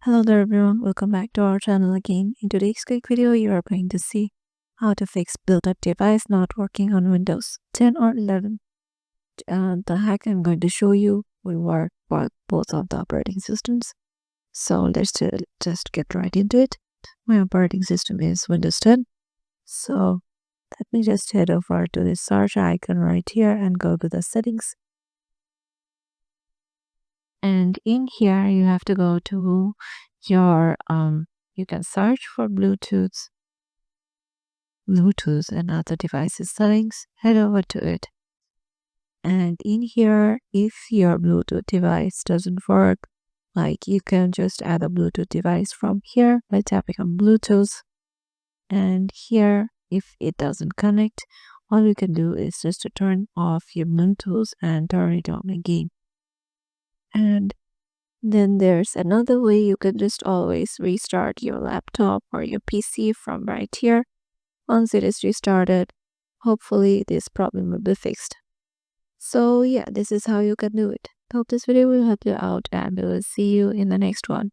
Hello there everyone, welcome back to our channel again. In today's quick video, you are going to see how to fix built-up device not working on Windows 10 or 11. The hack I'm going to show you will work for both of the operating systems. So let's just get right into it. My operating system is Windows 10. So let me just head over to the search icon right here and go to the settings. And in here, you have to go to your, you can search for Bluetooth and other devices settings, head over to it. And in here, if your Bluetooth device doesn't work, like you can just add a Bluetooth device from here by tapping on Bluetooth. And here, if it doesn't connect, all you can do is just to turn off your Bluetooth and turn it on again. And then there's another way. You can just always restart your laptop or your PC from right here. Once it is restarted, hopefully this problem will be fixed. So yeah, this is how you can do it. Hope this video will help you out and we will see you in the next one.